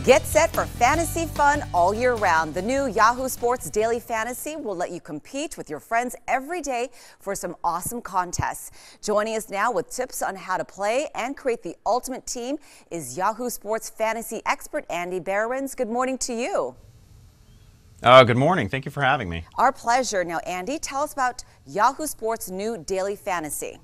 Get set for fantasy fun all year round. The new Yahoo Sports Daily Fantasy will let you compete with your friends every day for some awesome contests. Joining us now with tips on how to play and create the ultimate team is Yahoo Sports Fantasy expert Andy Behrens. Good morning to you. Good morning. Thank you for having me. Our pleasure. Now, Andy, tell us about Yahoo Sports' new Daily Fantasy.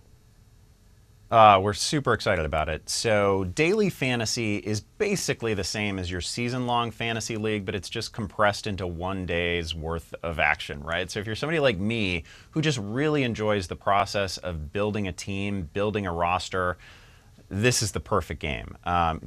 We're super excited about it. So Daily Fantasy is basically the same as your season-long fantasy league, but it's just compressed into one day's worth of action, right? So if you're somebody like me who just really enjoys the process of building a team, building a roster, this is the perfect game.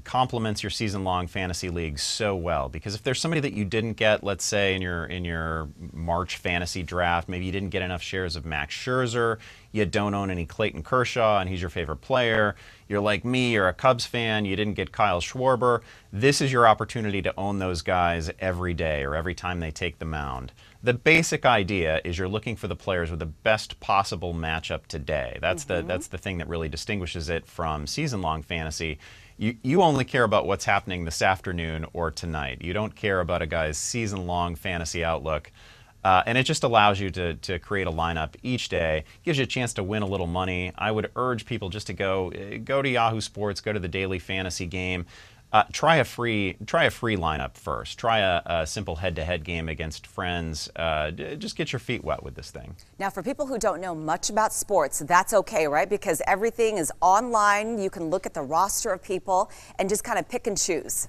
Complements your season-long fantasy league so well, because if there's somebody that you didn't get, let's say in your March fantasy draft, maybe you didn't get enough shares of Max Scherzer, you don't own any Clayton Kershaw, and he's your favorite player. You're like me, you're a Cubs fan, you didn't get Kyle Schwarber. This is your opportunity to own those guys every day or every time they take the mound. The basic idea is you're looking for the players with the best possible matchup today. That's the thing that really distinguishes it from season-long fantasy. You only care about what's happening this afternoon or tonight. You don't care about a guy's season-long fantasy outlook. And it just allows you to create a lineup each day, gives you a chance to win a little money. I would urge people just to go to Yahoo Sports, go to the Daily Fantasy game. Try a free lineup first. Try a simple head-to-head game against friends. Just get your feet wet with this thing. Now, for people who don't know much about sports, that's okay, right? Because everything is online. You can look at the roster of people and just kind of pick and choose.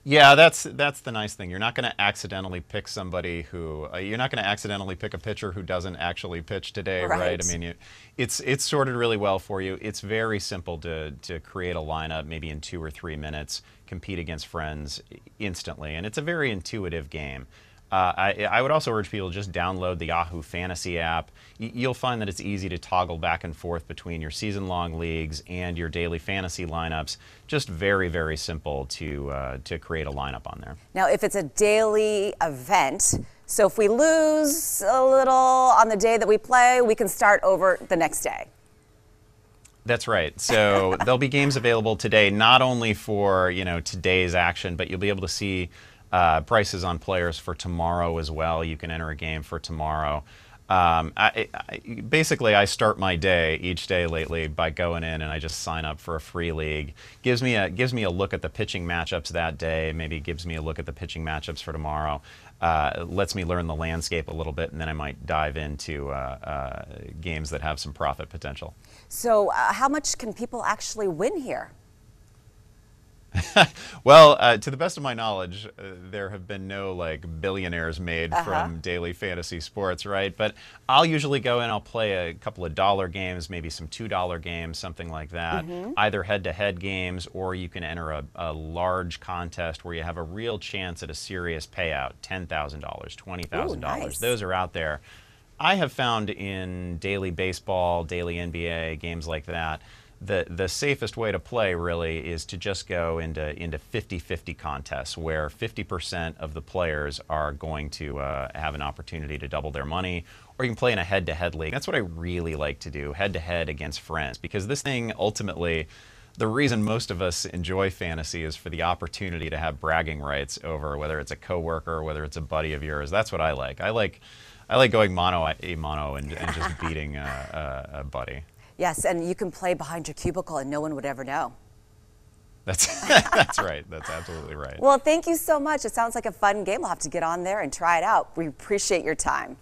Yeah, that's the nice thing. You're not going to accidentally pick somebody who you're not going to accidentally pick a pitcher who doesn't actually pitch today, right? I mean, it's sorted really well for you. It's very simple to create a lineup, maybe in 2 or 3 minutes, compete against friends instantly, and it's a very intuitive game. I would also urge people to just download the Yahoo Fantasy app. You'll find that it's easy to toggle back and forth between your season-long leagues and your daily fantasy lineups. Just very, very simple to create a lineup on there. Now, if it's a daily event, so if we lose a little on the day that we play, we can start over the next day. That's right. So there'll be games available today, not only for today's action, but you'll be able to see prices on players for tomorrow as well. You can enter a game for tomorrow. Basically, I start my day each day lately by going in and I just sign up for a free league. Gives me a look at the pitching matchups that day. Maybe gives me a look at the pitching matchups for tomorrow. Lets me learn the landscape a little bit, and then I might dive into games that have some profit potential. So, how much can people actually win here? Well, to the best of my knowledge, there have been no billionaires made from daily fantasy sports, right? But I'll usually go in, I'll play a couple of dollar games, maybe some $2 games, something like that, either head-to-head games, or you can enter a large contest where you have a real chance at a serious payout, $10,000, $20,000. Nice. Those are out there. I have found in daily baseball, daily NBA, games like that, the safest way to play really is to just go into 50-50 contests where 50% of the players are going to have an opportunity to double their money, or you can play in a head-to-head league. That's what I really like to do, head-to-head against friends, because this thing ultimately, the reason most of us enjoy fantasy is for the opportunity to have bragging rights over whether it's a coworker or whether it's a buddy of yours. That's what I like. I like going mano a mano and just beating a buddy. Yes, and you can play behind your cubicle and no one would ever know. That's right. That's absolutely right. Well, thank you so much. It sounds like a fun game. We'll have to get on there and try it out. We appreciate your time.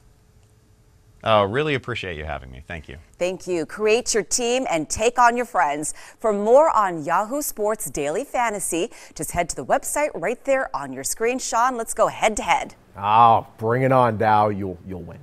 Oh, really appreciate you having me. Thank you. Thank you. Create your team and take on your friends. For more on Yahoo Sports Daily Fantasy, just head to the website right there on your screen. Sean, let's go head to head. Oh, bring it on, Dow. You'll win.